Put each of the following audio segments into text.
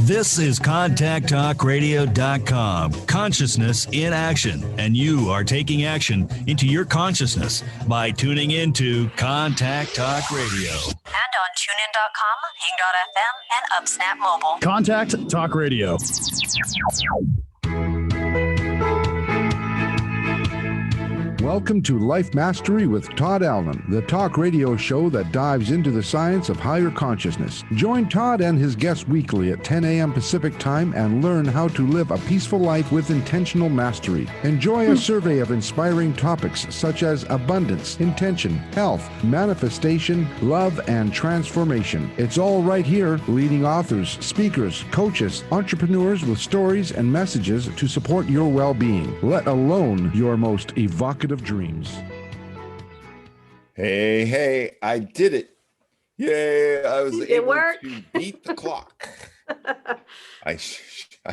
This is ContactTalkRadio.com. Consciousness in action. And you are taking action into your consciousness by tuning into Contact Talk Radio. And on TuneIn.com, Hing.fm, and UpSnap Mobile. Contact Talk Radio. Welcome to Life Mastery with Todd Allen, the talk radio show that dives into the science of higher consciousness. Join Todd and his guests weekly at 10 a.m. Pacific Time and learn how to live a peaceful life with intentional mastery. Enjoy a survey of inspiring topics such as abundance, intention, health, manifestation, love, and transformation. It's all right here. Leading authors, speakers, coaches, entrepreneurs with stories and messages to support your well-being, let alone your most evocative dreams. Hey, I did it. Yay, I was able to beat the clock. I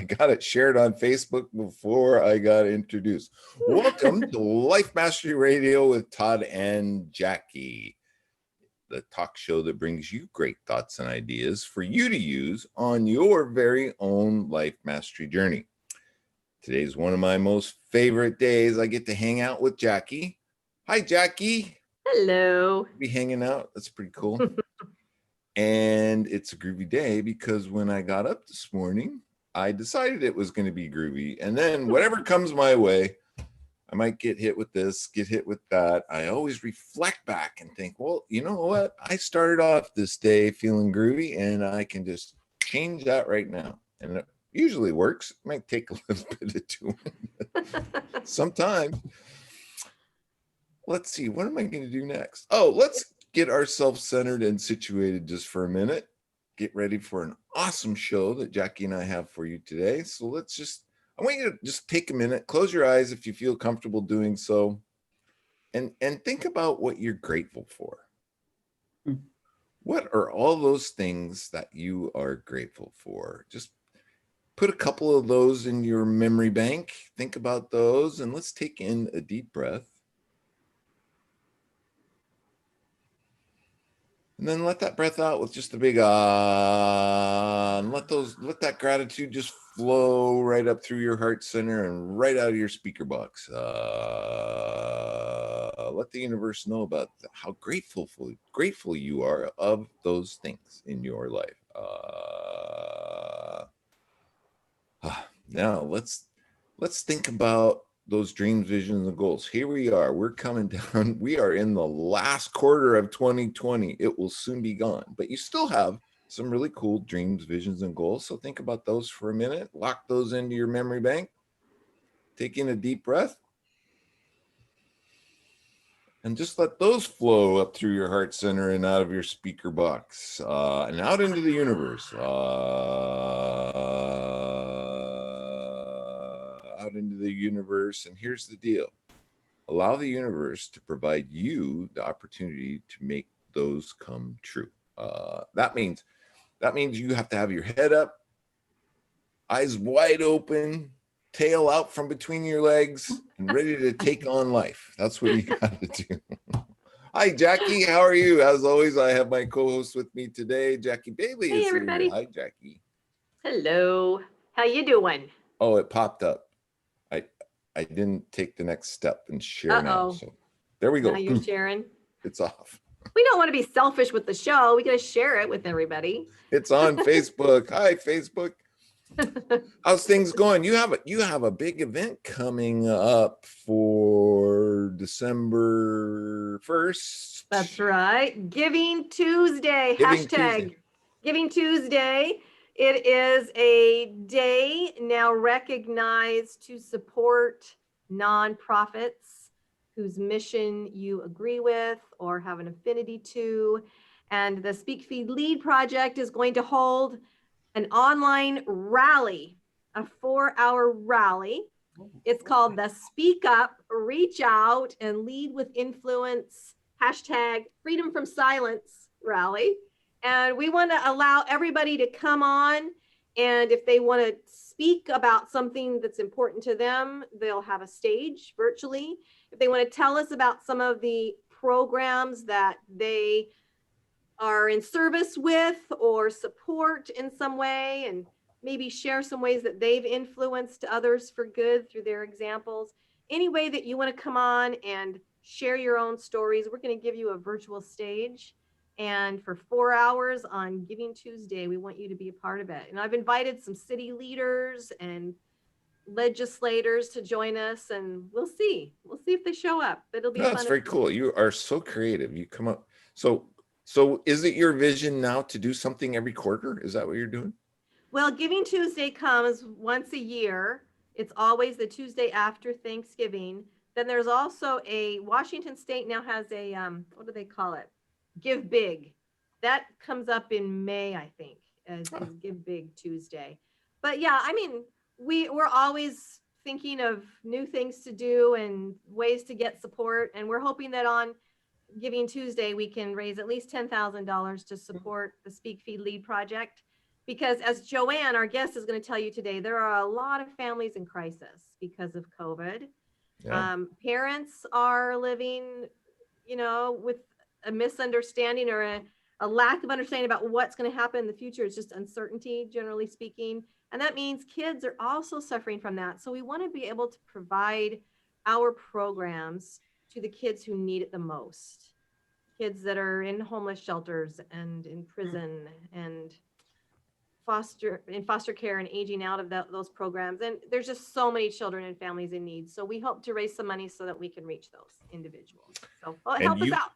got it shared on Facebook before I got introduced. Welcome to Life Mastery Radio with Todd and Jackie, the talk show that brings you great thoughts and ideas for you to use on your very own life mastery journey. Today's one of my most favorite days. I get to hang out with Jackie. Hi, Jackie. Hello. Be hanging out. That's pretty cool. And it's a groovy day because when I got up this morning, I decided it was going to be groovy. And then whatever comes my way, I might get hit with this, get hit with that. I always reflect back and think, well, you know what? I started off this day feeling groovy and I can just change that right now. And it usually works. It might take a little bit of doing. Sometimes. Let's see. What am I going to do next? Oh, let's get ourselves centered and situated just for a minute. Get ready for an awesome show that Jackie and I have for you today. So I want you to just take a minute, close your eyes if you feel comfortable doing so, and think about what you're grateful for. What are all those things that you are grateful for? Just put a couple of those in your memory bank. Think about those, and let's take in a deep breath. And then let that breath out with just a big ah, and let that gratitude just flow right up through your heart center and right out of your speaker box. Let the universe know about how grateful you are of those things in your life. Now let's think about those dreams, visions, and goals. Here we are. We're coming down. We are in the last quarter of 2020. It will soon be gone, but you still have some really cool dreams, visions, and goals. So think about those for a minute. Lock those into your memory bank. Take in a deep breath. And just let those flow up through your heart center and out of your speaker box and out into the universe. Out into the universe. And here's the deal. Allow the universe to provide you the opportunity to make those come true. That means you have to have your head up, eyes wide open, tail out from between your legs, and ready to take on life. That's what you got to do. Hi, Jackie. How are you? As always, I have my co-host with me today, Jackie Bailey. Hey, everybody. Hi, Jackie. Hello. How you doing? Oh, it popped up. I didn't take the next step and share now. So there we go. Now you're sharing. It's off. We don't want to be selfish with the show. We got to share it with everybody. It's on Facebook. Hi, Facebook. How's things going? You have a big event coming up for December 1st. That's right. Giving Tuesday. Hashtag Giving Tuesday. It is a day now recognized to support nonprofits whose mission you agree with or have an affinity to. And the Speak Feed Lead project is going to hold an online rally, a 4-hour rally. It's called the Speak Up, Reach Out, and Lead with Influence, hashtag Freedom from Silence rally. And we want to allow everybody to come on. And if they want to speak about something that's important to them, they'll have a stage virtually. If they want to tell us about some of the programs that they are in service with or support in some way and maybe share some ways that they've influenced others for good through their examples. Any way that you want to come on and share your own stories, we're going to give you a virtual stage. And for 4 hours on Giving Tuesday, we want you to be a part of it. And I've invited some city leaders and legislators to join us, and we'll see if they show up. It'll be fun. That's very cool. You are so creative. You come up. So is it your vision now to do something every quarter? Is that what you're doing? Well, Giving Tuesday comes once a year. It's always the Tuesday after Thanksgiving. Then there's also Washington State now has a, what do they call it? Give Big. That comes up in May, I think, as Give Big Tuesday. But yeah, I mean, we're always thinking of new things to do and ways to get support. And we're hoping that on Giving Tuesday, we can raise at least $10,000 to support the Speak, Feed, Lead project. Because as Joanne, our guest, is going to tell you today, there are a lot of families in crisis because of COVID. Yeah. Parents are living, with a misunderstanding or a lack of understanding about what's going to happen in the future. It's just uncertainty, generally speaking. And that means kids are also suffering from that. So we want to be able to provide our programs to the kids who need it the most. Kids that are in homeless shelters and in prison and foster care and aging out of those programs. And there's just so many children and families in need. So we hope to raise some money so that we can reach those individuals. So help us out.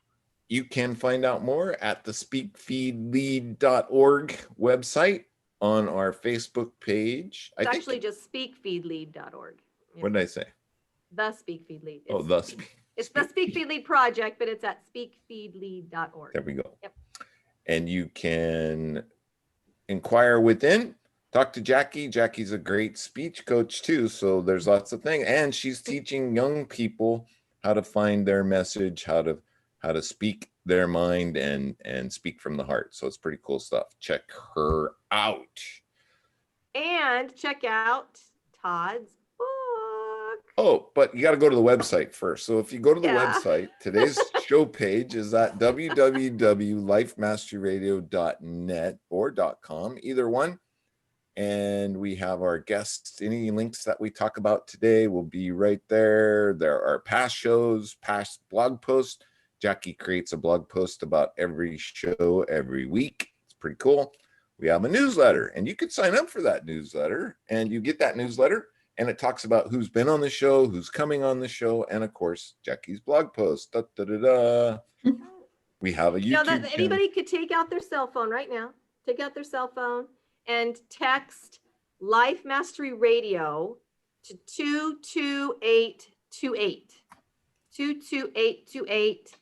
You can find out more at the speakfeedlead.org website on our Facebook page. It's actually just speakfeedlead.org. What did I say? The Speak Feed Lead. It's the Speak Feed Lead project, but it's at speakfeedlead.org. There we go. Yep. And you can inquire within, talk to Jackie. Jackie's a great speech coach too. So there's lots of things. And she's teaching young people how to find their message, how to speak their mind and speak from the heart. So it's pretty cool stuff. Check her out. And check out Todd's book. Oh, but you got to go to the website first. So if you go to the website, today's show page is at www.lifemasteryradio.net or .com, either one. And we have our guests. Any links that we talk about today will be right there. There are past shows, past blog posts. Jackie creates a blog post about every show every week. It's pretty cool. We have a newsletter, and you could sign up for that newsletter, and you get that newsletter, and it talks about who's been on the show, who's coming on the show, and of course, Jackie's blog post. Da, da, da, da. We have a YouTube channel. Anybody could take out their cell phone right now. Take out their cell phone and text Life Mastery Radio to 22828. 22828.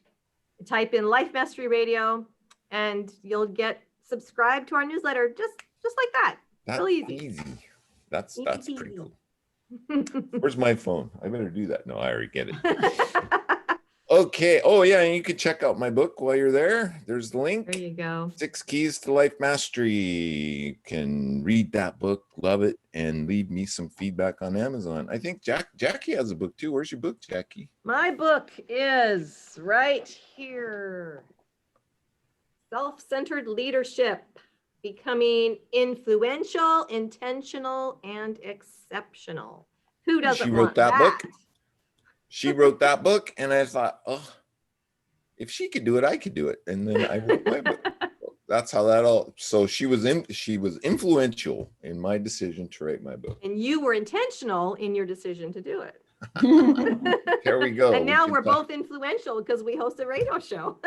Type in Life Mastery Radio, and you'll get subscribed to our newsletter just like that. That's real easy. That's pretty cool. Where's my phone? I better do that. No, I already get it. Okay. Oh yeah, and you can check out my book while you're there. There's the link. There you go. 6 Keys to Life Mastery. You can read that book, love it, and leave me some feedback on Amazon. I think Jackie has a book too. Where's your book, Jackie? My book is right here. Self-centered leadership, becoming influential, intentional, and exceptional. Who doesn't want that? Book. She wrote that book, and I thought, oh, if she could do it, I could do it. And then I wrote my book. That's how that all. So she was influential in my decision to write my book. And you were intentional in your decision to do it. There we go. And now we're both influential because we host a radio show.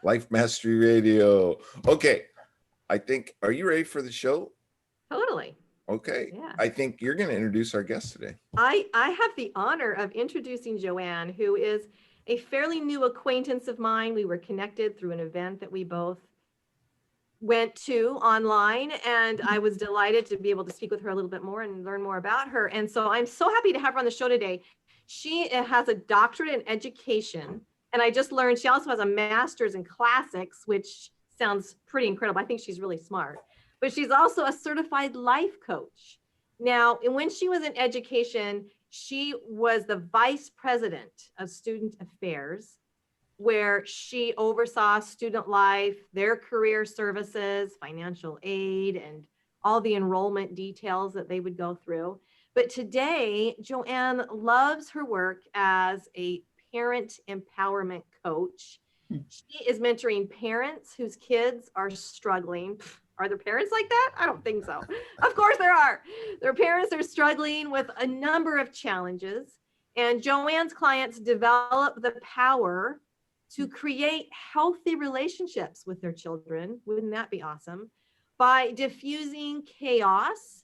Life Mastery Radio. Okay. Are you ready for the show? Totally. Okay. Yeah. I think you're going to introduce our guest today. I have the honor of introducing Joanne, who is a fairly new acquaintance of mine. We were connected through an event that we both went to online, and I was delighted to be able to speak with her a little bit more and learn more about her. And so I'm so happy to have her on the show today. She has a doctorate in education, and I just learned she also has a master's in classics, which sounds pretty incredible. I think she's really smart. But she's also a certified life coach. Now, when she was in education, she was the vice president of student affairs, where she oversaw student life, their career services, financial aid, and all the enrollment details that they would go through. But today, Joanne loves her work as a parent empowerment coach. She is mentoring parents whose kids are struggling. Are there parents like that? I don't think so. Of course there are. Their parents are struggling with a number of challenges. And Joanne's clients develop the power to create healthy relationships with their children. Wouldn't that be awesome? By diffusing chaos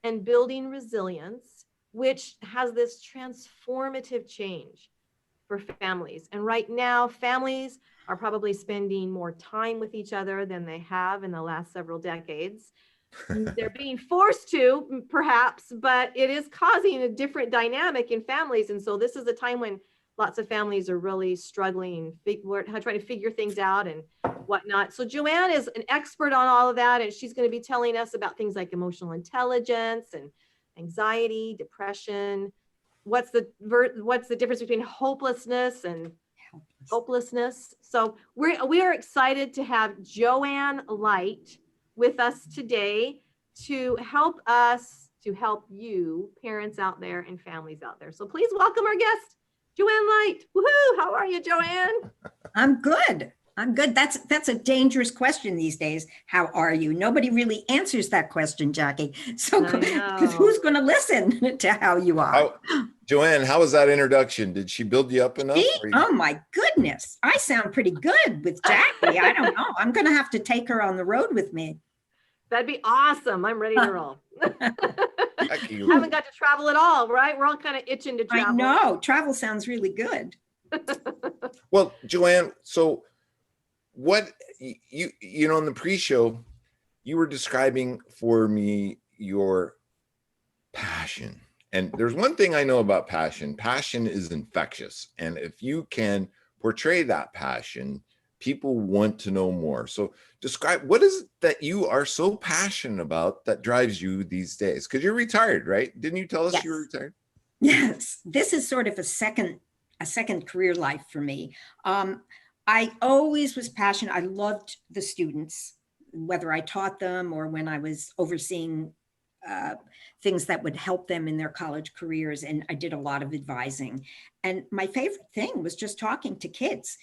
and building resilience, which has this transformative change for families. And right now, families are probably spending more time with each other than they have in the last several decades. They're being forced to, perhaps, but it is causing a different dynamic in families. And so this is a time when lots of families are really struggling, trying to figure things out and whatnot. So Joanne is an expert on all of that, and she's going to be telling us about things like emotional intelligence and anxiety, depression. What's the difference between hopelessness and hopelessness? So we are excited to have Joanne Light with us today to help you, parents out there and families out there. So please welcome our guest, Joanne Light. Woohoo! How are you, Joanne? I'm good. That's a dangerous question these days. How are you? Nobody really answers that question, Jackie. So who's going to listen to how you are? Joanne, how was that introduction? Did she build you up enough? Oh my goodness. I sound pretty good with Jackie. I don't know. I'm going to have to take her on the road with me. That'd be awesome. I'm ready to roll. Haven't got to travel at all, right? We're all kind of itching to travel. I know. Travel sounds really good. Well, Joanne, so what you know in the pre-show, you were describing for me your passion. And there's one thing I know about passion. Passion is infectious. And if you can portray that passion, people want to know more. So describe, what is it that you are so passionate about that drives you these days? Because you're retired, right? Didn't you tell us you were retired? Yes. This is sort of a second career life for me. I always was passionate. I loved the students, whether I taught them or when I was overseeing things that would help them in their college careers. And I did a lot of advising. And my favorite thing was just talking to kids,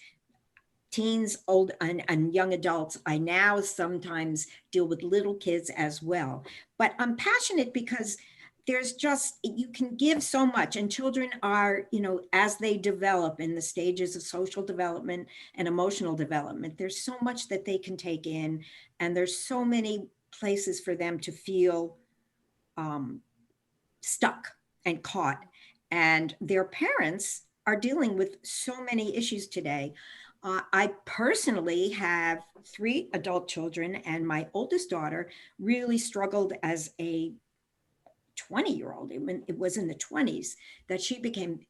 teens, old and young adults. I now sometimes deal with little kids as well. But I'm passionate because there's just, you can give so much, and children are, as they develop in the stages of social development and emotional development, there's so much that they can take in, and there's so many places for them to feel stuck and caught. And their parents are dealing with so many issues today. I personally have 3 adult children, and my oldest daughter really struggled as a 20-year-old. It was in the 20s that she became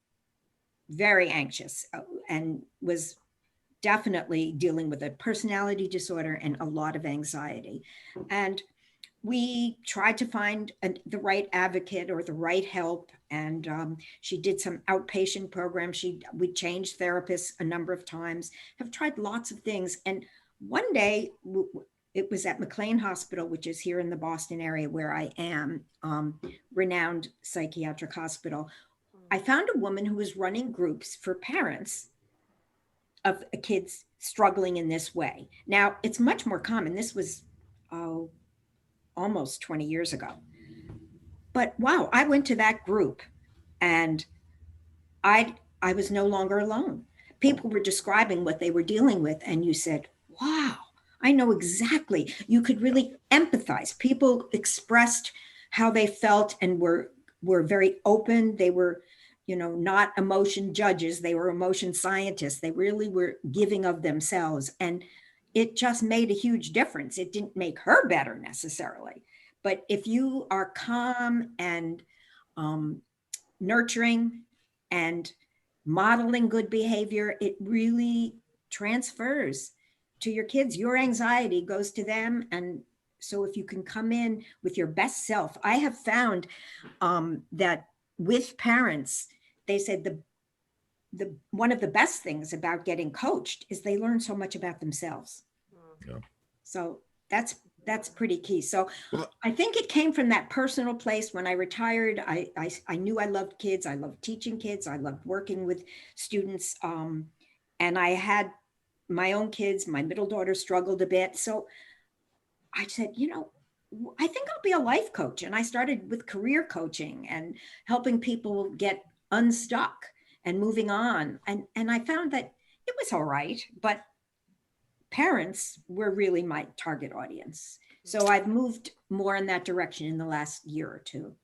very anxious and was definitely dealing with a personality disorder and a lot of anxiety. And we tried to find the right advocate or the right help. And she did some outpatient programs. We changed therapists a number of times, have tried lots of things. And one day, it was at McLean Hospital, which is here in the Boston area where I am, renowned psychiatric hospital. I found a woman who was running groups for parents of kids struggling in this way. Now, it's much more common. This was almost 20 years ago. But wow, I went to that group and I was no longer alone. People were describing what they were dealing with, and you said, wow, I know exactly. You could really empathize. People expressed how they felt and were very open. They were, not emotion judges. They were emotion scientists. They really were giving of themselves. And it just made a huge difference. It didn't make her better necessarily. But if you are calm and nurturing and modeling good behavior, it really transfers to your kids. Your anxiety goes to them. And so if you can come in with your best self, I have found that with parents, they said the one of the best things about getting coached is they learn so much about themselves. Yeah. So that's that's pretty key. So I think it came from that personal place. When I retired, I knew I loved kids. I loved teaching kids. I loved working with students. And I had my own kids. My middle daughter struggled a bit. So I said, I think I'll be a life coach. And I started with career coaching and helping people get unstuck and moving on. And I found that it was all right, but parents were really my target audience. So I've moved more in that direction in the last year or two.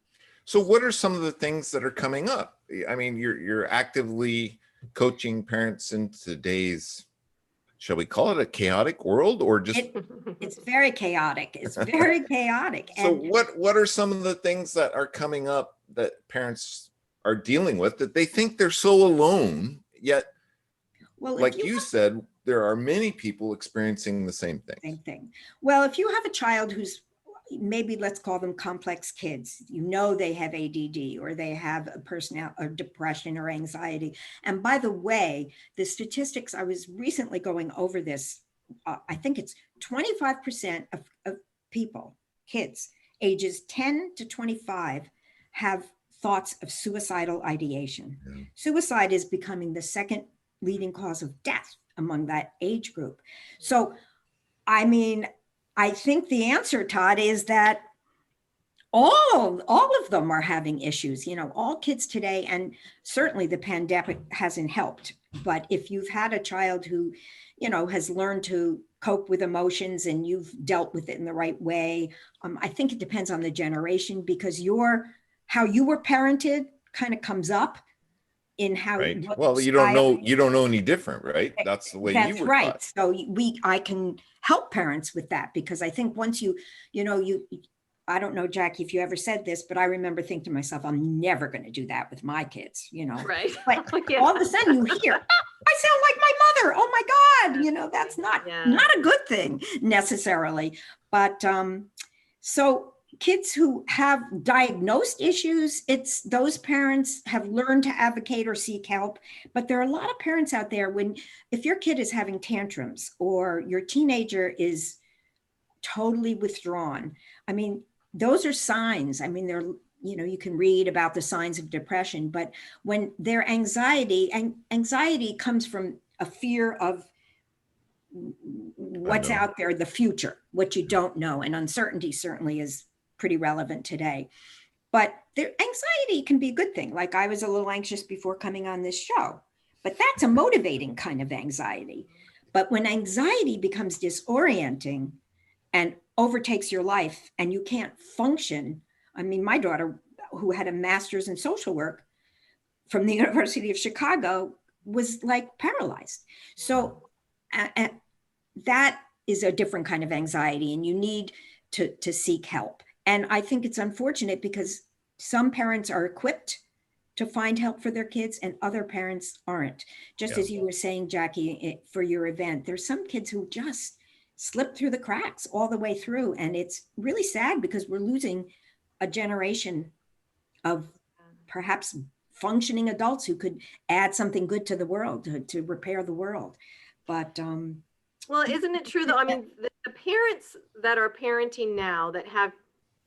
So what are some of the things that are coming up? I mean, you're actively coaching parents in today's, shall we call it a chaotic world, or just it's very chaotic. It's very chaotic. So what are some of the things that are coming up that parents are dealing with that they think they're so alone, yet like you said, there are many people experiencing the same thing. Same thing. Well, if you have a child who's maybe, let's call them complex kids, they have ADD or they have a personality or depression or anxiety. And by the way, the statistics, I was recently going over this, I think it's 25% of people, kids, ages 10 to 25 have thoughts of suicidal ideation. Yeah. Suicide is becoming the second leading cause of death among that age group. So, I mean, I think the answer, Todd, is that all of them are having issues, all kids today, and certainly the pandemic hasn't helped. But if you've had a child who, has learned to cope with emotions and you've dealt with it in the right way, I think it depends on the generation, because how you were parented kind of comes up in how. Right. Well, you don't know any different, right? That's the way you were right. taught. So I can help parents with that, because I think once I don't know, Jackie, if you ever said this, but I remember thinking to myself, I'm never going to do that with my kids, Right. But all of a sudden you hear, I sound like my mother. Oh my God, that's not a good thing necessarily. But so kids who have diagnosed issues, it's those parents have learned to advocate or seek help. But there are a lot of parents out there if your kid is having tantrums or your teenager is totally withdrawn, I mean, those are signs. I mean, you can read about the signs of depression, but when their anxiety comes from a fear of what's out there, the future, what you don't know, and uncertainty certainly is pretty relevant today. But their anxiety can be a good thing. Like I was a little anxious before coming on this show, but that's a motivating kind of anxiety. But when anxiety becomes disorienting and overtakes your life and you can't function. I mean, my daughter, who had a master's in social work from the University of Chicago, was like paralyzed. So that is a different kind of anxiety, and you need to seek help. And I think it's unfortunate because some parents are equipped to find help for their kids and other parents aren't. Just as you were saying, Jackie, for your event, there's some kids who just slip through the cracks all the way through. And it's really sad because we're losing a generation of perhaps functioning adults who could add something good to the world, to repair the world. But well, isn't it true though? I mean, the parents that are parenting now that have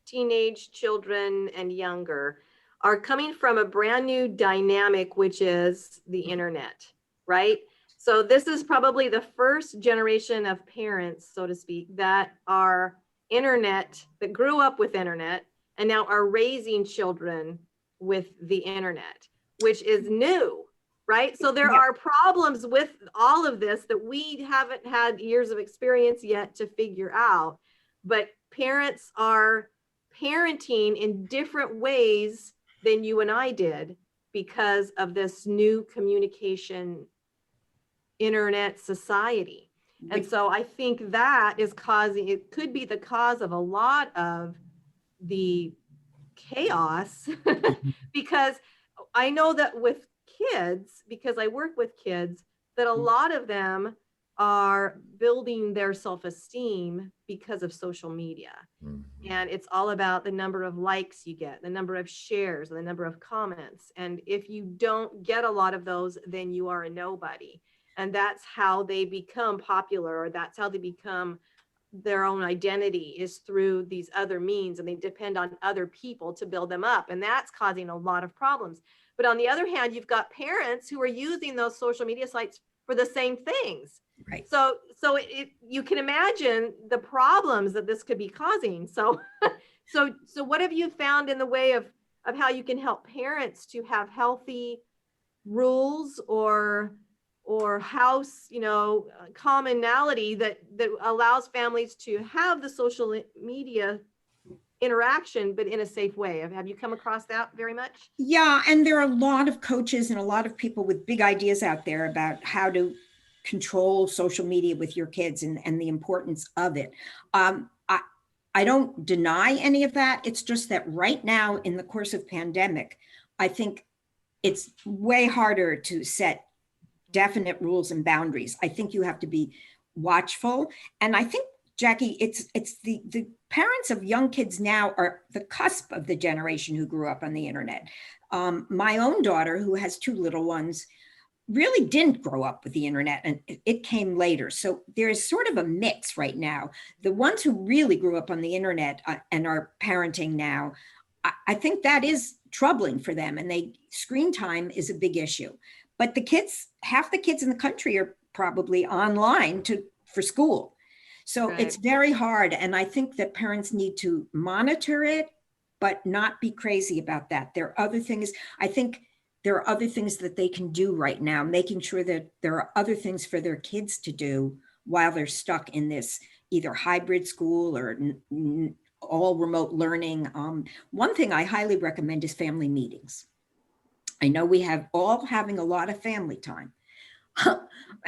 teenage children and younger are coming from a brand new dynamic, which is the internet, right? So this is probably the first generation of parents, so to speak, that are that grew up with internet and now are raising children with the internet, which is new, right? So there are problems with all of this that we haven't had years of experience yet to figure out, but parents are parenting in different ways than you and I did because of this new communication internet society. And so I think that is it could be the cause of a lot of the chaos because I know that with kids, because I work with kids, that a lot of them are building their self-esteem because of social media. Mm-hmm. And it's all about the number of likes you get, the number of shares, and the number of comments. And if you don't get a lot of those, then you are a nobody. And that's how they become popular, or that's how they become their own identity is through these other means, and they depend on other people to build them up. And that's causing a lot of problems. But on the other hand, you've got parents who are using those social media sites for the same things. Right. So you can imagine the problems that this could be causing. So what have you found in the way of how you can help parents to have healthy rules or house, commonality that allows families to have the social media interaction, but in a safe way? Have you come across that very much? Yeah, and there are a lot of coaches and a lot of people with big ideas out there about how to control social media with your kids and the importance of it. I don't deny any of that. It's just that right now in the course of pandemic, I think it's way harder to set definite rules and boundaries. I think you have to be watchful. And I think, Jackie, it's the parents of young kids now are the cusp of the generation who grew up on the internet. My own daughter, who has 2 little ones, really didn't grow up with the internet, and it came later. So there's sort of a mix right now. The ones who really grew up on the internet and are parenting now, I think that is troubling for them, and screen time is a big issue. But the kids, half the kids in the country are probably online for school. So Right. It's very hard. And I think that parents need to monitor it, but not be crazy about that. There are other things. I think there are other things that they can do right now, making sure that there are other things for their kids to do while they're stuck in this either hybrid school or all remote learning. One thing I highly recommend is family meetings. I know we have all having a lot of family time.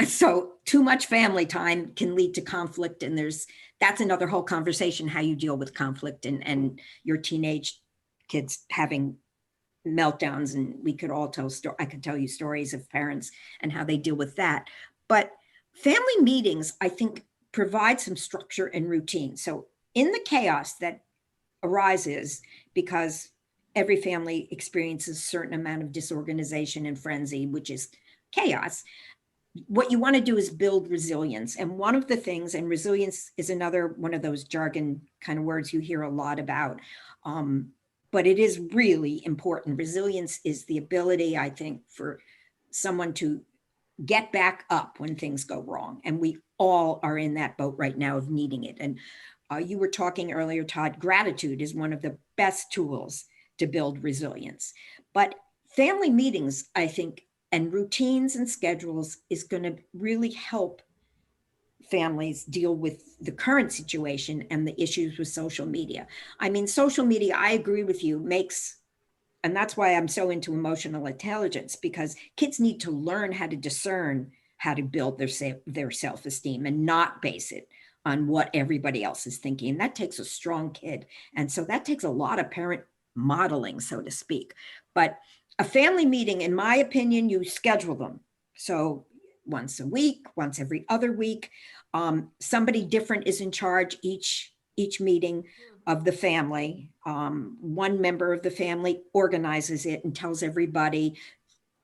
So too much family time can lead to conflict. And that's another whole conversation, how you deal with conflict and your teenage kids having meltdowns. And we could all I could tell you stories of parents and how they deal with that. But family meetings, I think, provide some structure and routine. So in the chaos that arises because every family experiences a certain amount of disorganization and frenzy, which is chaos, what you want to do is build resilience. And one of the things, and resilience is another one of those jargon kind of words you hear a lot about, but it is really important. Resilience is the ability, I think, for someone to get back up when things go wrong. And we all are in that boat right now of needing it. And you were talking earlier, Todd, gratitude is one of the best tools to build resilience. But family meetings, I think, and routines and schedules is going to really help families deal with the current situation and the issues with social media. I mean, social media, I agree with you, and that's why I'm so into emotional intelligence, because kids need to learn how to discern how to build their self-esteem and not base it on what everybody else is thinking. And that takes a strong kid. And so that takes a lot of parent modeling, so to speak. But a family meeting, in my opinion, you schedule them. So once a week, once every other week, somebody different is in charge each meeting of the family. One member of the family organizes it and tells everybody,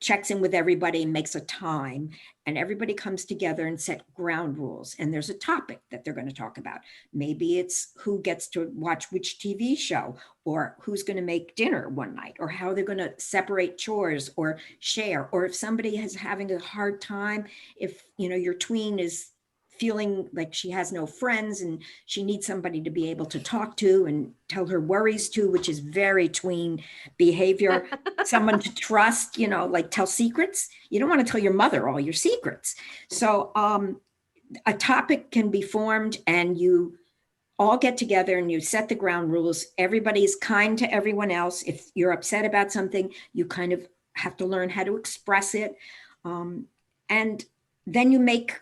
checks in with everybody and makes a time, and everybody comes together and set ground rules. And there's a topic that they're going to talk about. Maybe it's who gets to watch which TV show, or who's going to make dinner one night, or how they're going to separate chores or share, or if somebody is having a hard time, if your tween is feeling like she has no friends and she needs somebody to be able to talk to and tell her worries to, which is very tween behavior. Someone to trust, like tell secrets. You don't want to tell your mother all your secrets. So a topic can be formed and you all get together and you set the ground rules. Everybody is kind to everyone else. If you're upset about something, you kind of have to learn how to express it. And then you make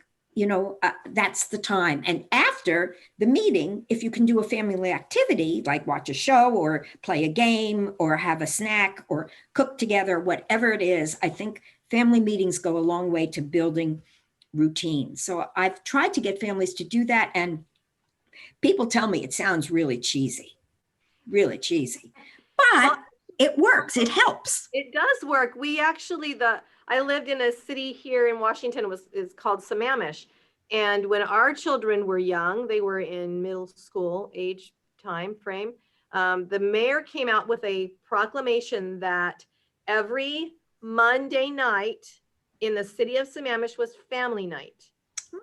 that's the time. And after the meeting, if you can do a family activity, like watch a show or play a game or have a snack or cook together, whatever it is, I think family meetings go a long way to building routine. So I've tried to get families to do that. And people tell me it sounds really cheesy, but it works. It helps. It does work. We actually, I lived in a city here in Washington, is called Sammamish. And when our children were young, they were in middle school age time frame, the mayor came out with a proclamation that every Monday night in the city of Sammamish was family night,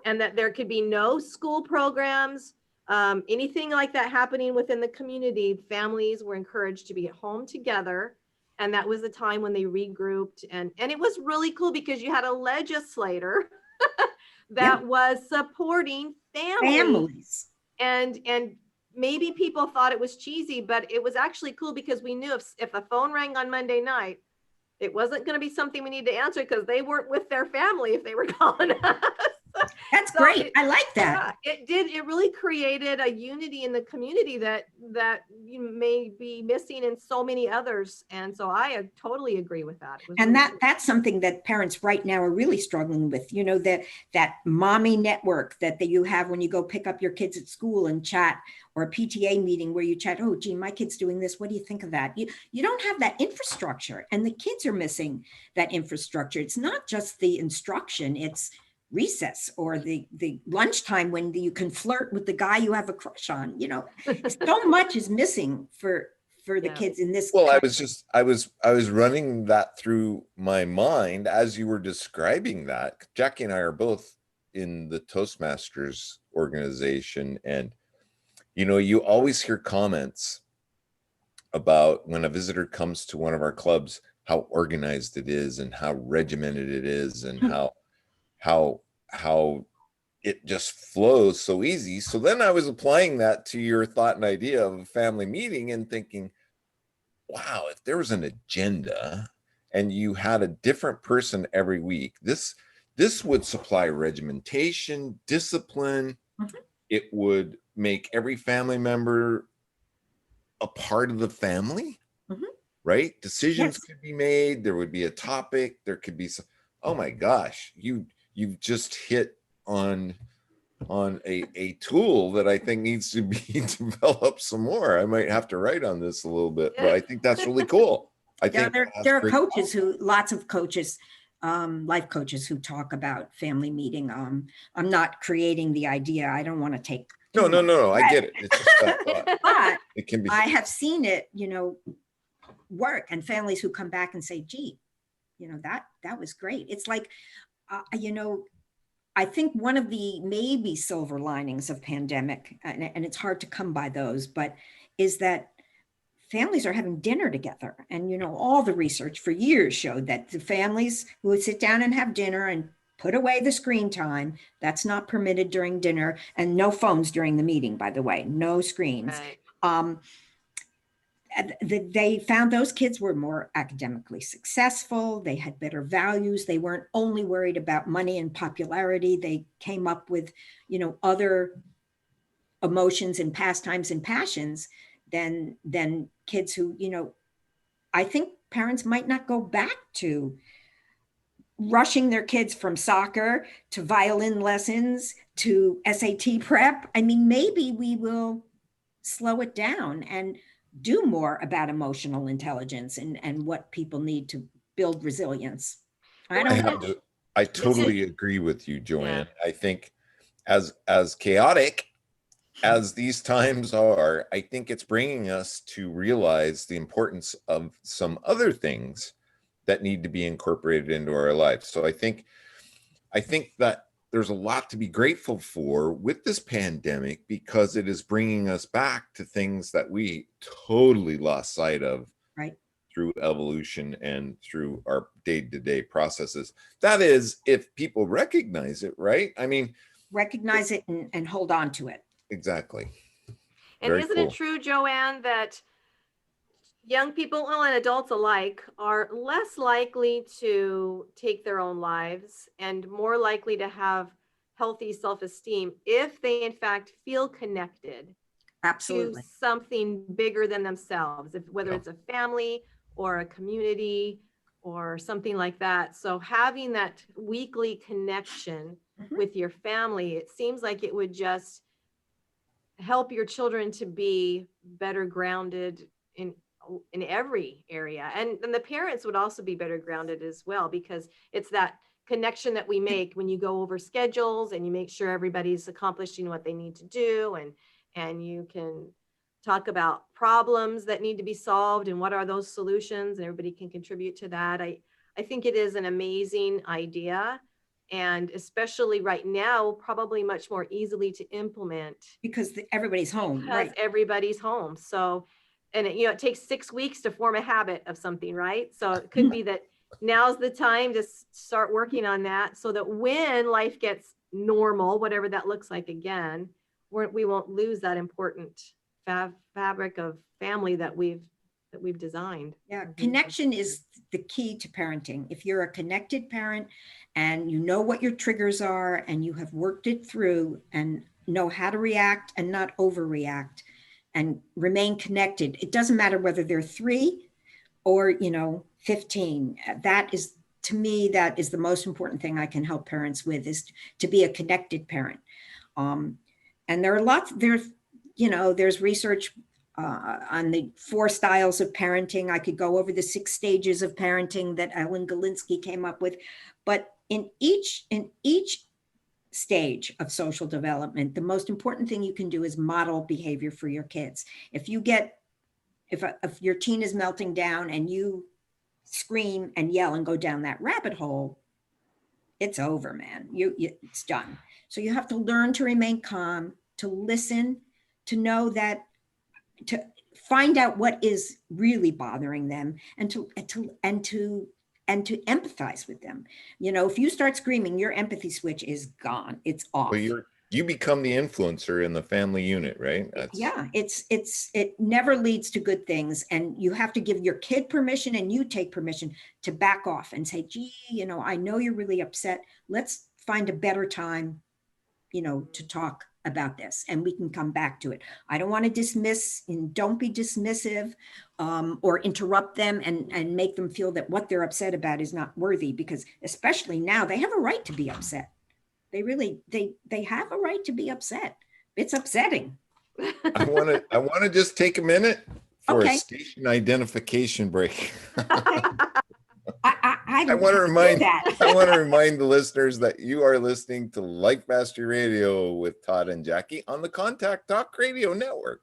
and that there could be no school programs, anything like that happening within the community. Families were encouraged to be at home together. And that was the time when they regrouped. And it was really cool because you had a legislator that was supporting families. And maybe people thought it was cheesy, but it was actually cool because we knew if the phone rang on Monday night, it wasn't going to be something we need to answer because they weren't with their family if they were calling us. That's great. I like that. Yeah, it really created a unity in the community that you may be missing in so many others. And so I totally agree with that. And that's something that parents right now are really struggling with, you know, that mommy network that you have when you go pick up your kids at school and chat, or a PTA meeting where you chat, oh, gee, my kid's doing this. What do you think of that? You don't have that infrastructure, and the kids are missing that infrastructure. It's not just the instruction, it's recess or the lunchtime when you can flirt with the guy you have a crush on. You know, so much is missing for the kids in this. Well, I was running that through my mind as you were describing that. Jackie and I are both in the Toastmasters organization, and you know, you always hear comments about when a visitor comes to one of our clubs, how organized it is and how regimented it is, and how it just flows so easy. So then I was applying that to your thought and idea of a family meeting and thinking, wow, if there was an agenda and you had a different person every week, this would supply regimentation, discipline. It would make every family member a part of the family, right? Decisions could be made. There would be a topic. There could be some, oh my gosh, you've just hit on a tool that I think needs to be developed some more. I might have to write on this a little bit, but I think that's really cool. I think there are coaches lots of coaches, life coaches who talk about family meeting. I'm not creating the idea. I don't want to take. No. I get it. It's just that thought. But it can be. I have seen it, you know, work, and families who come back and say, gee, you know, that was great. It's like, you know, I think one of the maybe silver linings of pandemic, and it's hard to come by those, but is that families are having dinner together. And, you know, all the research for years showed that the families who would sit down and have dinner and put away the screen time, that's not permitted during dinner, and no phones during the meeting, by the way, no screens. Right. They found those kids were more academically successful. They had better values. They weren't only worried about money and popularity. They came up with, you know, other emotions and pastimes and passions than kids who, you know, I think parents might not go back to rushing their kids from soccer to violin lessons to SAT prep. I mean, maybe we will slow it down and do more about emotional intelligence and what people need to build resilience. I totally agree with you, Joanne. Yeah. I think as chaotic as these times are, I think it's bringing us to realize the importance of some other things that need to be incorporated into our life. So I think that there's a lot to be grateful for with this pandemic, because it is bringing us back to things that we totally lost sight of, right, through evolution and through our day-to-day processes. That is, if people recognize it, right? I mean, recognize it and hold on to it. Exactly. And very isn't it true, Joanne, that young people and adults alike are less likely to take their own lives and more likely to have healthy self-esteem if they in fact feel connected to something bigger than themselves, whether it's a family or a community or something like that. So having that weekly connection with your family, it seems like it would just help your children to be better grounded in every area, and the parents would also be better grounded as well, because it's that connection that we make when you go over schedules and you make sure everybody's accomplishing what they need to do, and you can talk about problems that need to be solved and what are those solutions, and everybody can contribute to that. I think it is an amazing idea, and especially right now, probably much more easily to implement because everybody's home, right? Everybody's home. So, and it takes 6 weeks to form a habit of something, right? So it could be that now's the time to start working on that, so that when life gets normal, whatever that looks like again, we won't lose that important fabric of family that we've designed. Yeah, connection is the key to parenting. If you're a connected parent and you know what your triggers are and you have worked it through and know how to react and not overreact and remain connected, it doesn't matter whether they're 3 or 15. That is, to me, that is the most important thing I can help parents with, is to be a connected parent. And there are there's research on the 4 styles of parenting. I could go over the 6 stages of parenting that Ellen Galinsky came up with, but in each stage of social development, the most important thing you can do is model behavior for your kids. If your teen is melting down and you scream and yell and go down that rabbit hole, it's over, man. It's done. So you have to learn to remain calm, to listen, to know that, to find out what is really bothering them, and to empathize with them. If you start screaming, your empathy switch is gone. It's off. Well, you become the influencer in the family unit, right? Yeah, it never leads to good things, and you have to give your kid permission, and you take permission to back off and say, gee, I know you're really upset. Let's find a better time, to talk about this, and we can come back to it. I don't want to dismiss, and don't be dismissive or interrupt them and make them feel that what they're upset about is not worthy, because especially now, they have a right to be upset. They really, they have a right to be upset. It's upsetting. I want to just take a minute for a station identification break. I want to remind the listeners that you are listening to Life Mastery Radio with Todd and Jackie on the Contact Talk Radio Network.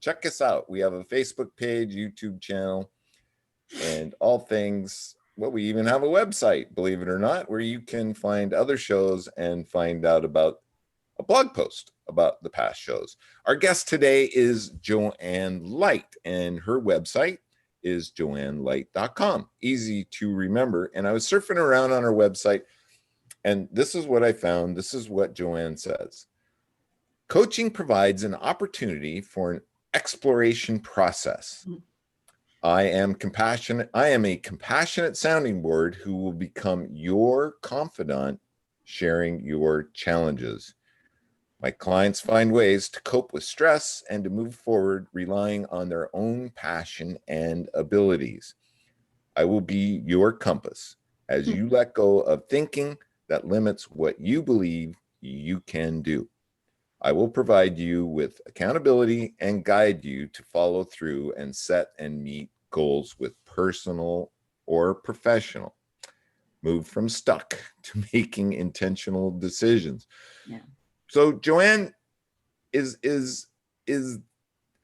Check us out. We have a Facebook page, YouTube channel, and all things. Well, we even have a website, believe it or not, where you can find other shows and find out about a blog post about the past shows. Our guest today is Joanne Light, and her website is joannelight.com. Easy to remember. And I was surfing around on her website, and this is what I found. This is what Joanne says. Coaching provides an opportunity for an exploration process. I am a compassionate sounding board who will become your confidant, sharing your challenges. My clients find ways to cope with stress and to move forward, relying on their own passion and abilities. I will be your compass as you let go of thinking that limits what you believe you can do. I will provide you with accountability and guide you to follow through and set and meet goals with personal or professional. Move from stuck to making intentional decisions. Yeah. So Joanne, is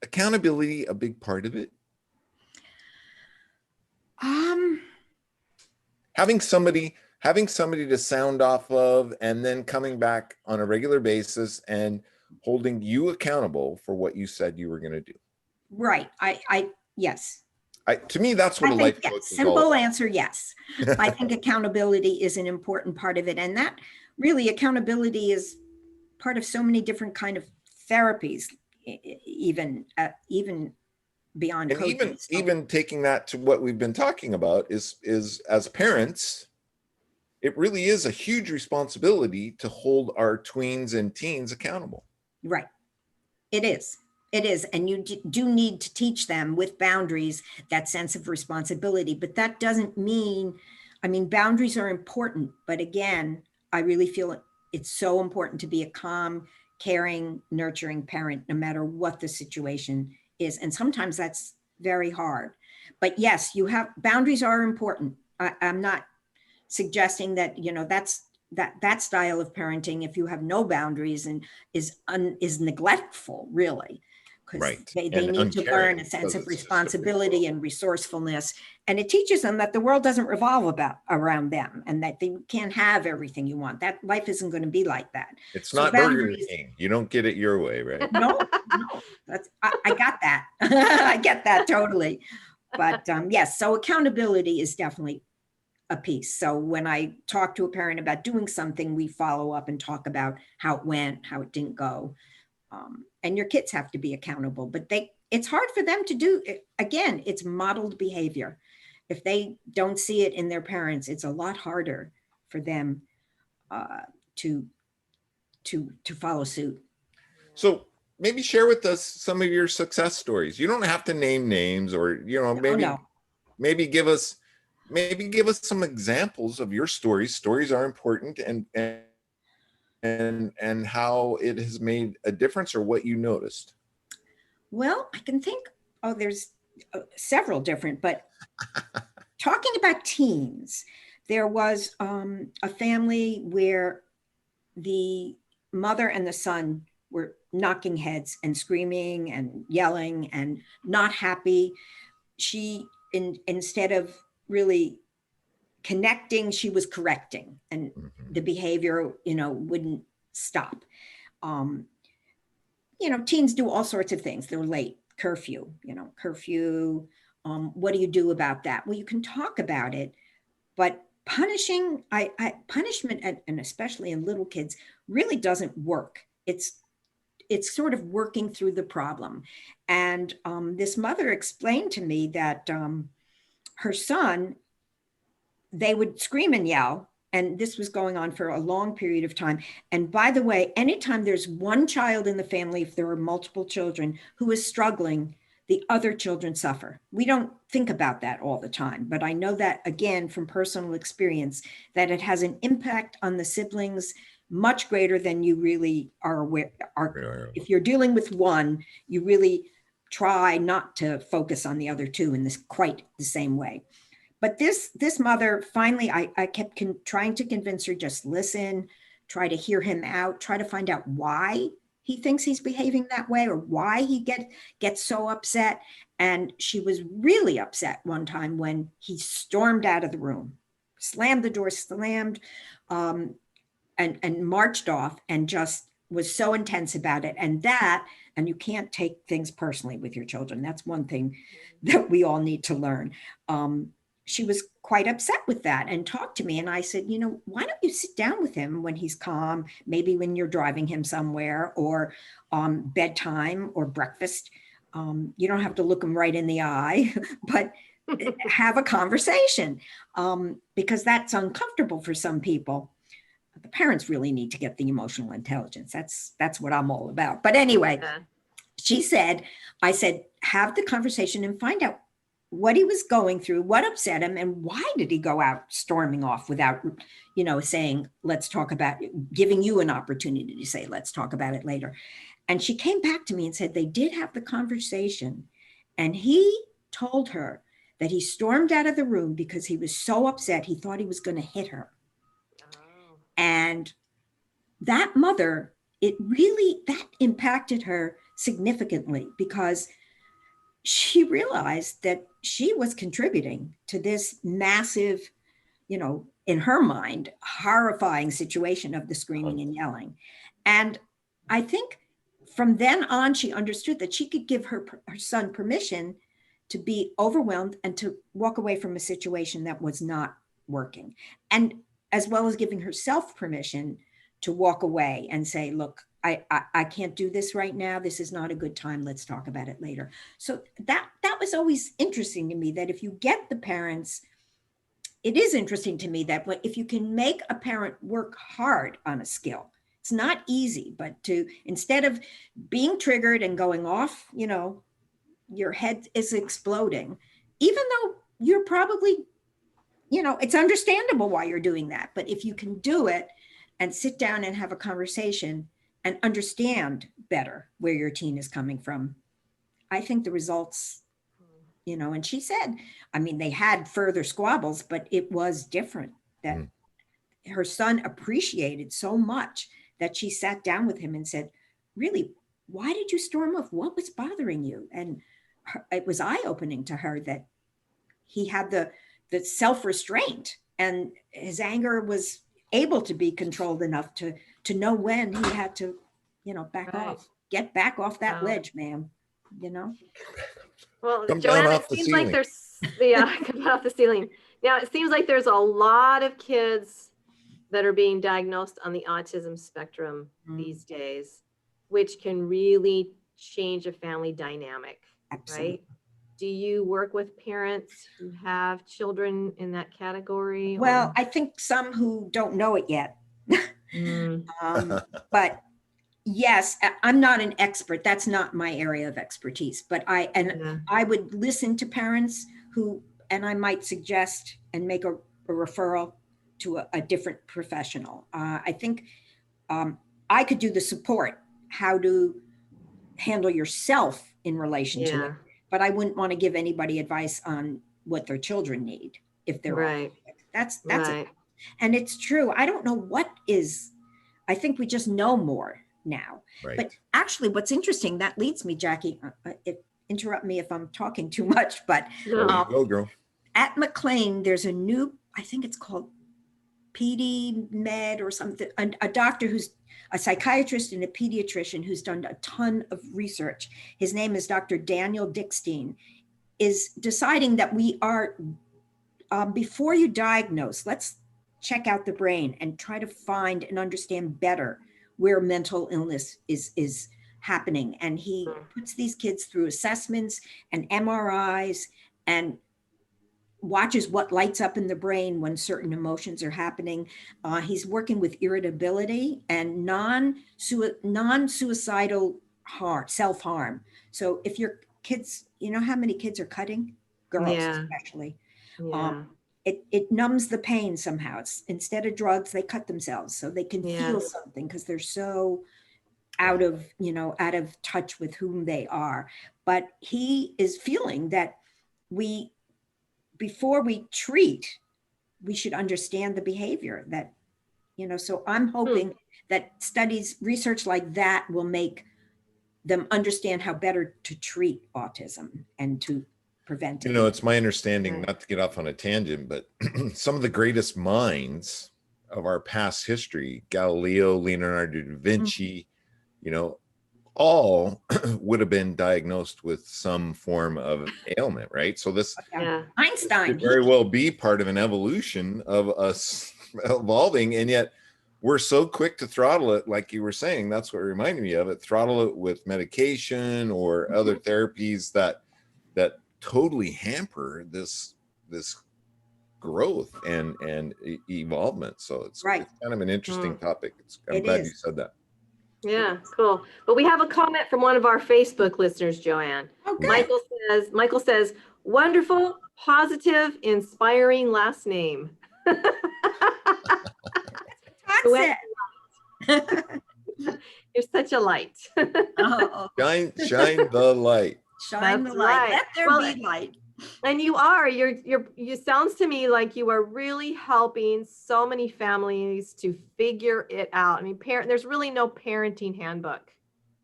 accountability a big part of it? Having somebody to sound off of, and then coming back on a regular basis and holding you accountable for what you said you were going to do. Right. Yes. To me, that's what a life coach is. Simple answer, yes. I think accountability is an important part of it. And that really, accountability is part of so many different kind of therapies, even beyond coaching. Even taking that to what we've been talking about is as parents, it really is a huge responsibility to hold our tweens and teens accountable. Right. It is. And you do need to teach them with boundaries that sense of responsibility. But that doesn't mean, boundaries are important. But again, I really feel it's so important to be a calm, caring, nurturing parent, no matter what the situation is. And sometimes that's very hard. But yes, boundaries are important. I'm not suggesting that, that style of parenting, if you have no boundaries and is neglectful, really, because Right. they And need to uncaring learn a sense because of it's just a responsibility and resourcefulness. And it teaches them that the world doesn't revolve around them, and that they can't have everything you want. That life isn't going to be like that. It's So not Burger boundaries, King. You don't get it your way, right? no, I got that. I get that totally. But yes, so accountability is definitely a piece. So when I talk to a parent about doing something, we follow up and talk about how it went, how it didn't go. And your kids have to be accountable, but it's hard for them to do. Again, it's modeled behavior. If they don't see it in their parents, it's a lot harder for them to follow suit. So maybe share with us some of your success stories. You don't have to name names, or maybe give us some examples of your stories. Stories are important, and how it has made a difference, or what you noticed. Well, I can think, there's several different, but talking about teens, there was a family where the mother and the son were knocking heads and screaming and yelling and not happy. She, instead of really connecting, she was correcting, and the behavior, wouldn't stop. Teens do all sorts of things. They're late, curfew. What do you do about that? Well, you can talk about it, but punishment, and especially in little kids, really doesn't work. It's sort of working through the problem. And this mother explained to me that her son, they would scream and yell, and this was going on for a long period of time. And by the way, anytime there's one child in the family, if there are multiple children who is struggling, the other children suffer. We don't think about that all the time, but I know that, again, from personal experience, that it has an impact on the siblings much greater than you really are aware. If you're dealing with one, you really try not to focus on the other two in this quite the same way. But this mother, finally, I kept trying to convince her, just listen, try to hear him out, try to find out why he thinks he's behaving that way, or why he gets so upset. And she was really upset one time when he stormed out of the room, slammed the door, and marched off, and just was so intense about it. And you can't take things personally with your children. That's one thing that we all need to learn. She was quite upset with that and talked to me. And I said, why don't you sit down with him when he's calm, maybe when you're driving him somewhere, or bedtime or breakfast. You don't have to look him right in the eye, but have a conversation, because that's uncomfortable for some people. The parents really need to get the emotional intelligence. That's what I'm all about. But anyway, I said, have the conversation and find out what he was going through, what upset him, and why did he go out storming off without, saying, let's talk about it, giving you an opportunity to say, let's talk about it later. And she came back to me and said they did have the conversation, and he told her that he stormed out of the room because he was so upset he thought he was going to hit her. Oh. And that mother, that impacted her significantly, because she realized that she was contributing to this massive, in her mind, horrifying situation of the screaming and yelling. And I think from then on, she understood that she could give her son permission to be overwhelmed and to walk away from a situation that was not working. And as well as giving herself permission to walk away and say, look, I can't do this right now. This is not a good time. Let's talk about it later. So that was always interesting to me, that if you get the parents, it is interesting to me that if you can make a parent work hard on a skill, it's not easy, but instead of being triggered and going off, your head is exploding, even though you're probably, it's understandable why you're doing that. But if you can do it and sit down and have a conversation and understand better where your teen is coming from, I think the results, and she said, they had further squabbles, but it was different. that her son appreciated so much that she sat down with him and said, really, why did you storm off? What was bothering you? And it was eye-opening to her that he had the self-restraint, and his anger was able to be controlled enough to know when he had to, back off, get back off that ledge, ma'am, Well, Come Joanne, down it off the seems like ceiling. come off the ceiling. Now, it seems like there's a lot of kids that are being diagnosed on the autism spectrum these days, which can really change a family dynamic. Absolutely. Right? Do you work with parents who have children in that category? Well, I think some who don't know it yet. But yes, I'm not an expert. That's not my area of expertise, but I would listen to parents and I might suggest and make a referral to a different professional. I think I could do the support, how to handle yourself in relation to it, but I wouldn't want to give anybody advice on what their children need if they're autistic. That's it. And it's true. I don't know what is. I think we just know more now. Right. But actually, what's interesting, that leads me, Jackie, interrupt me if I'm talking too much, but go, girl. At McLean, there's a new, I think it's called PD Med or something, a doctor who's a psychiatrist and a pediatrician who's done a ton of research. His name is Dr. Daniel Dickstein, is deciding that we are, before you diagnose, let's check out the brain and try to find and understand better where mental illness is happening. And he puts these kids through assessments and MRIs and watches what lights up in the brain when certain emotions are happening. He's working with irritability and non-suicidal self-harm. So if your kids, how many kids are cutting? Girls, especially. It numbs the pain somehow. It's, instead of drugs, they cut themselves so they can feel something because they're so out of touch with whom they are. But he is feeling that before we treat, we should understand the behavior that, so I'm hoping that research like that will make them understand how better to treat autism and to prevent it. It's my understanding, not to get off on a tangent, but some of the greatest minds of our past history, Galileo, Leonardo da Vinci, all would have been diagnosed with some form of ailment, right? So this Einstein could very well be part of an evolution of us evolving, and yet we're so quick to throttle it, like you were saying. That's what reminded me of it. Throttle it with medication or other therapies that totally hamper this growth and evolvement. So it's kind of an interesting topic. I'm glad you said that. Yeah, cool. But we have a comment from one of our Facebook listeners, Joanne. Oh, good. Michael says, wonderful, positive, inspiring last name. That's You're such a light. Shine the light. Shine the light. Let there be light. And you are. You sounds to me like you are really helping so many families to figure it out. I mean, there's really no parenting handbook,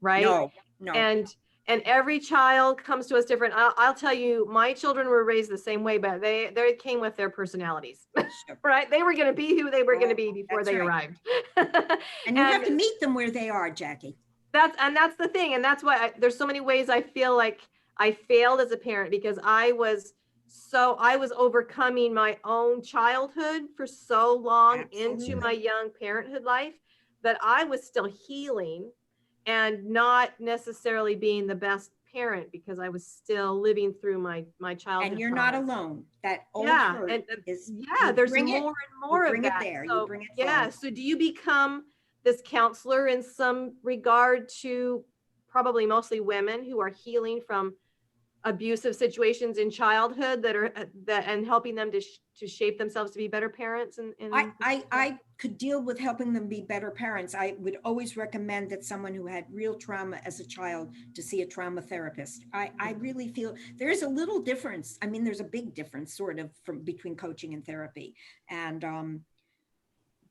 right? No. And every child comes to us different. I'll tell you, my children were raised the same way, but they came with their personalities, right? They were going to be who they were going to be before they arrived. And you have to meet them where they are, Jackie. That's the thing. And that's why there's so many ways I feel like I failed as a parent, because I was overcoming my own childhood for so long into my young parenthood life that I was still healing and not necessarily being the best parent because I was still living through my childhood. And you're not alone. That old hurt is, there's more and more of that. You bring it forward. So do you become this counselor in some regard to probably mostly women who are healing from abusive situations in childhood and helping them to shape themselves to be better parents. And I could deal with helping them be better parents. I would always recommend that someone who had real trauma as a child to see a trauma therapist. I really feel there's a little difference. I mean, there's a big difference sort of between coaching and therapy. And,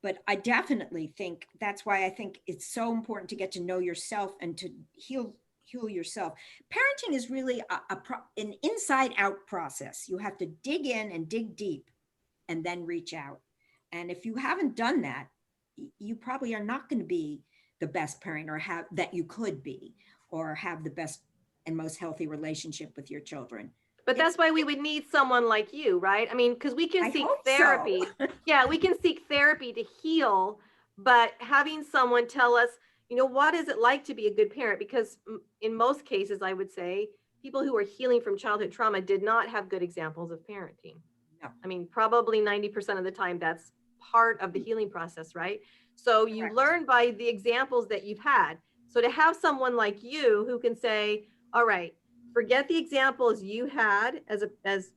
but I definitely think that's why I think it's so important to get to know yourself and to heal yourself. Parenting is really an inside out process. You have to dig in and dig deep and then reach out. And if you haven't done that, you probably are not going to be the best parent or have that you could be, or have the best and most healthy relationship with your children. But that's why we would need someone like you, right? I mean, because we can seek therapy. So. Yeah, we can seek therapy to heal, but having someone tell us, what is it like to be a good parent? Because in most cases, I would say people who are healing from childhood trauma did not have good examples of parenting. No. I mean, probably 90% of the time, that's part of the healing process, right? So you learn by the examples that you've had. So to have someone like you who can say, all right, forget the examples you had as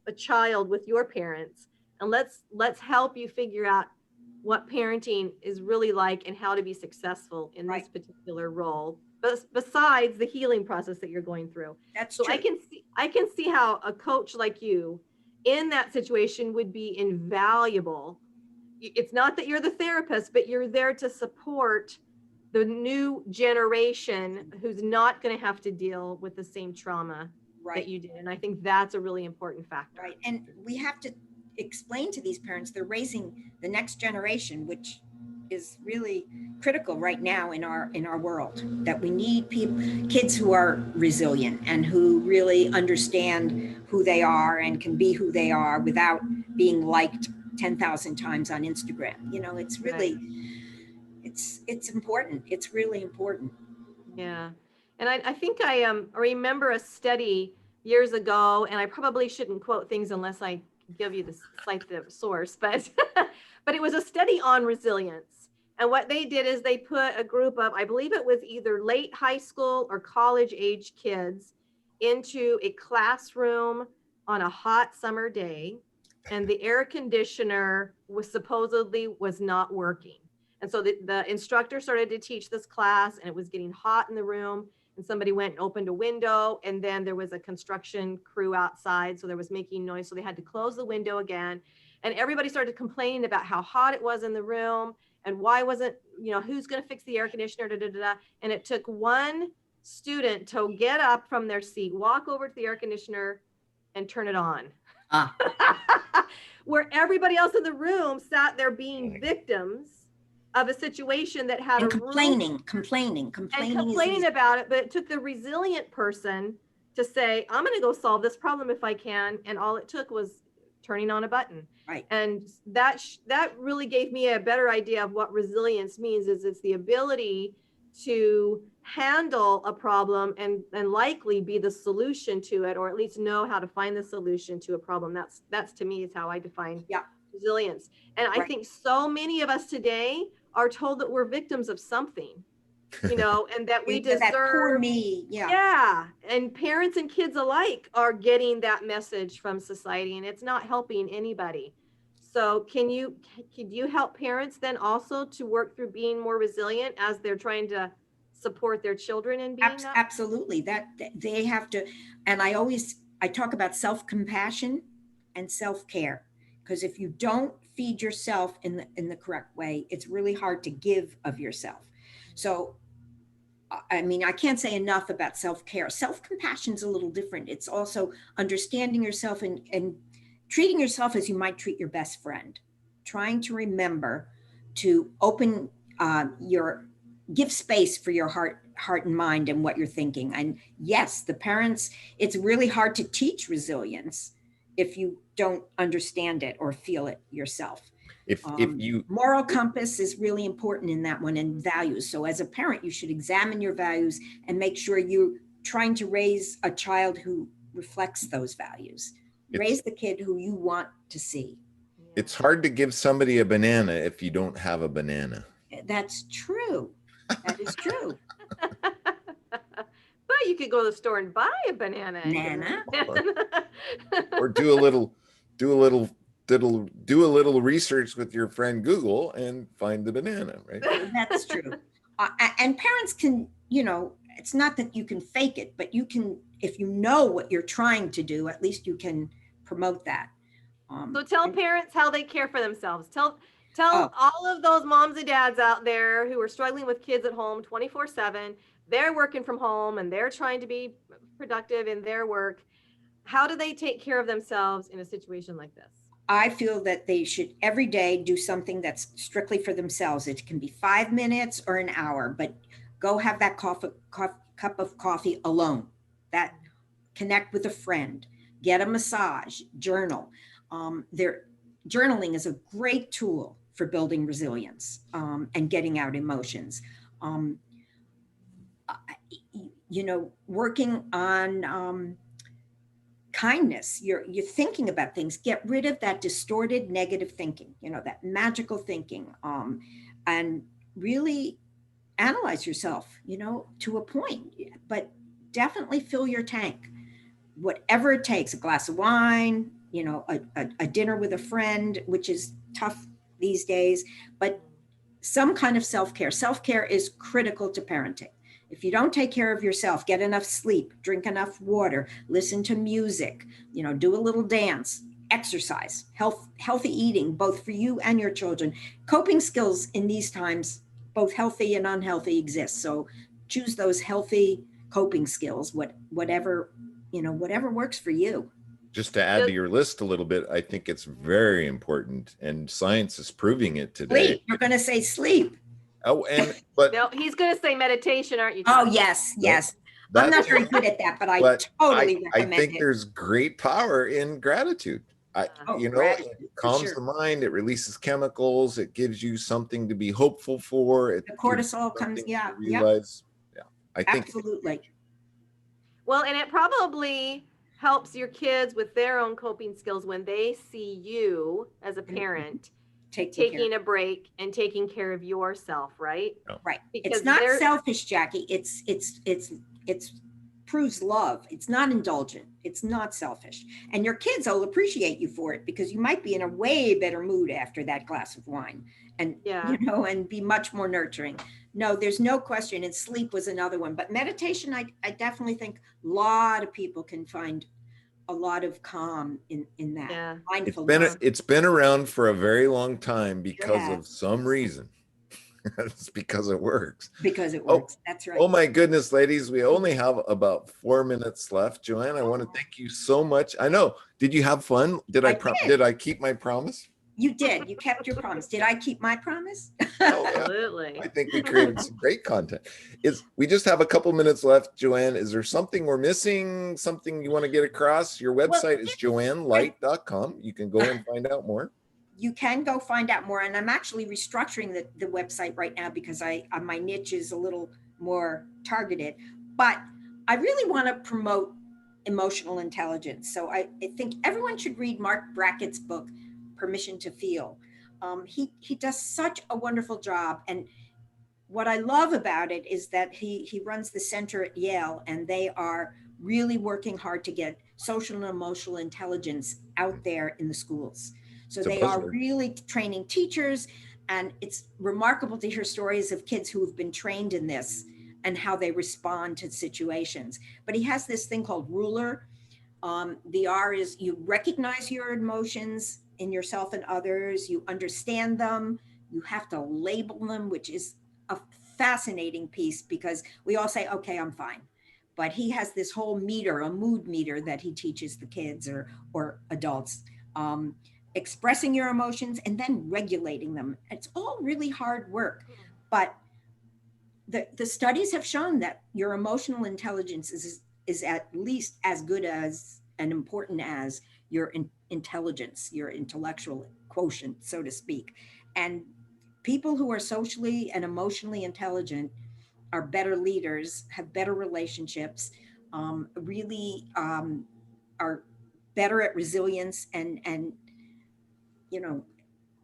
a child with your parents, and let's help you figure out what parenting is really like and how to be successful in this particular role, besides the healing process that you're going through. That's so true. I can see how a coach like you in that situation would be invaluable. It's not that you're the therapist, but you're there to support the new generation who's not going to have to deal with the same trauma that you did. And I think that's a really important factor. Right. And we have to explain to these parents, they're raising the next generation, which is really critical right now in our world, that we need kids who are resilient and who really understand who they are and can be who they are without being liked 10,000 times on Instagram. It's really, it's important. It's really important. Yeah. And I think I remember a study years ago, and I probably shouldn't quote things unless I give you the source, but but it was a study on resilience. And what they did is they put a group of, I believe it was either late high school or college age kids into a classroom on a hot summer day, and the air conditioner was not working. And so the instructor started to teach this class, and it was getting hot in the room, and somebody went and opened a window, and then there was a construction crew outside, so there was making noise, so they had to close the window again. And everybody started complaining about how hot it was in the room, and why wasn't, who's going to fix the air conditioner, And it took one student to get up from their seat, walk over to the air conditioner, and turn it on. Where everybody else in the room sat there being victims of a situation that had complaining about it. But it took the resilient person to say, I'm going to go solve this problem if I can. And all it took was turning on a button. Right. And that really gave me a better idea of what resilience means. Is it's the ability to handle a problem and likely be the solution to it, or at least know how to find the solution to a problem. That's to me is how I define resilience. And I think so many of us today are told that we're victims of something, and that we deserve that poor me. Yeah. And parents and kids alike are getting that message from society, and it's not helping anybody. So can you help parents then also to work through being more resilient as they're trying to support their children in being that? Absolutely. That they have to. And I talk about self-compassion and self-care, because if you don't feed yourself in the correct way, it's really hard to give of yourself. So, I mean, I can't say enough about self-care. Self-compassion is a little different. It's also understanding yourself and treating yourself as you might treat your best friend, trying to remember to open give space for your heart and mind and what you're thinking. And yes, the parents, it's really hard to teach resilience if you don't understand it or feel it yourself. If you moral compass is really important in that one, and values. So as a parent, you should examine your values and make sure you're trying to raise a child who reflects those values. Raise the kid who you want to see. It's hard to give somebody a banana if you don't have a banana. That's true. That is true. But you could go to the store and buy a banana. Nana. Or do a little research with your friend Google and find the banana, right? That's true. And parents can, it's not that you can fake it, but you can, if you know what you're trying to do, at least you can promote that. So tell parents how they care for themselves. Tell all of those moms and dads out there who are struggling with kids at home 24/7. They're working from home and they're trying to be productive in their work. How do they take care of themselves in a situation like this? I feel that they should every day do something that's strictly for themselves. It can be 5 minutes or an hour, but go have that cup of coffee alone. That connect with a friend, get a massage, journal. Journaling is a great tool for building resilience and getting out emotions. Working on kindness, you're thinking about things, get rid of that distorted negative thinking, that magical thinking, and really analyze yourself, to a point, but definitely fill your tank, whatever it takes, a glass of wine, a dinner with a friend, which is tough these days, but some kind of self-care. Self-care is critical to parenting. If you don't take care of yourself, get enough sleep, drink enough water, listen to music, do a little dance, exercise, healthy eating, both for you and your children. Coping skills in these times, both healthy and unhealthy, exist. So choose those healthy coping skills, whatever works for you. Just to add to your list a little bit, I think it's very important, and science is proving it today. Sleep. You're going to say sleep. Oh, but no, he's going to say meditation, aren't you? Oh, yes. I'm not very good at that, but I totally recommend it. I think there's great power in gratitude. It calms the mind, it releases chemicals, it gives you something to be hopeful for. The cortisol comes, I think absolutely. Well, and it probably helps your kids with their own coping skills when they see you as a parent taking a break and taking care of yourself, right? Right. Because it's not selfish, Jackie. It's proves love. It's not indulgent. It's not selfish. And your kids will appreciate you for it, because you might be in a way better mood after that glass of wine and, and be much more nurturing. No, there's no question. And sleep was another one. But meditation, I definitely think a lot of people can find a lot of calm in that. Yeah. Mindfulness. It's been around for a very long time because of some reason. It's because it works. Because it works. That's right. Oh my goodness, ladies, we only have about 4 minutes left. Joanne, I want to thank you so much. I know. Did you have fun? Did I keep my promise? You did. You kept your promise. Did I keep my promise? Absolutely. I think we created some great content. We just have a couple minutes left. Joanne, is there something we're missing? Something you want to get across? Your website is joannelight.com. You can go and find out more. You can go find out more. And I'm actually restructuring the website right now because my niche is a little more targeted. But I really want to promote emotional intelligence. So I think everyone should read Marc Brackett's book, Permission to Feel. He does such a wonderful job. And what I love about it is that he runs the center at Yale, and they are really working hard to get social and emotional intelligence out there in the schools. So they are really training teachers, and it's remarkable to hear stories of kids who have been trained in this and how they respond to situations. But he has this thing called R.U.L.E.R. The R is you recognize your emotions in yourself and others, you understand them, you have to label them, which is a fascinating piece because we all say, okay, I'm fine. But he has this whole meter, a mood meter that he teaches the kids or adults. Expressing your emotions and then regulating them. It's all really hard work, but the studies have shown that your emotional intelligence is at least as good as and important as your intelligence, your intellectual quotient, so to speak. And people who are socially and emotionally intelligent are better leaders, have better relationships, really are better at resilience and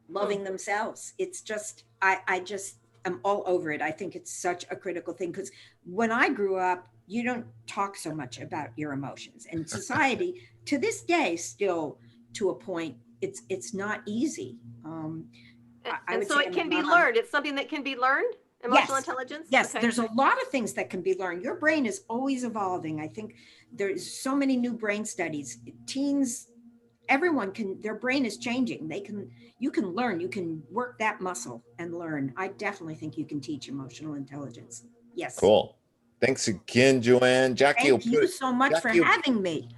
loving themselves. It's just, I just am all over it. I think it's such a critical thing because when I grew up, you don't talk so much about your emotions. And society to this day, still to a point, it's not easy. I would so say it I'm can be not on. learned. It's something that can be learned. Emotional Yes, intelligence. yes, Okay. there's a lot of things that can be learned. Your brain is always evolving. I think there's so many new brain studies. Teens, everyone can, their brain is changing. You can learn, you can work that muscle and learn. I definitely think you can teach emotional intelligence. Yes. Cool. Thanks again, Joanne. Thank you so much for having me.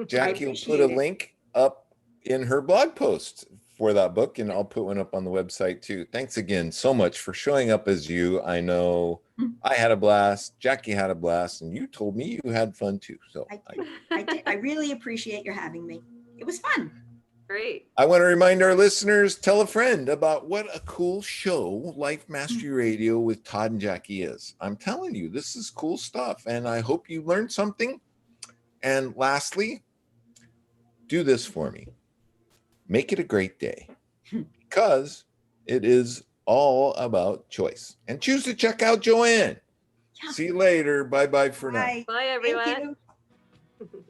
Jackie will put a link up in her blog post for that book, and I'll put one up on the website too. Thanks again so much for showing up as you. I know I had a blast, Jackie had a blast, and you told me you had fun too. So I did. I really appreciate your having me. It was fun. Great. I want to remind our listeners, tell a friend about what a cool show Life Mastery Radio with Todd and Jackie is. I'm telling you, this is cool stuff, and I hope you learned something. And lastly, do this for me. Make it a great day, because it is all about choice. And choose to check out Joanne. Yeah. See you later. Bye-bye for now. Bye, everyone. Thank you.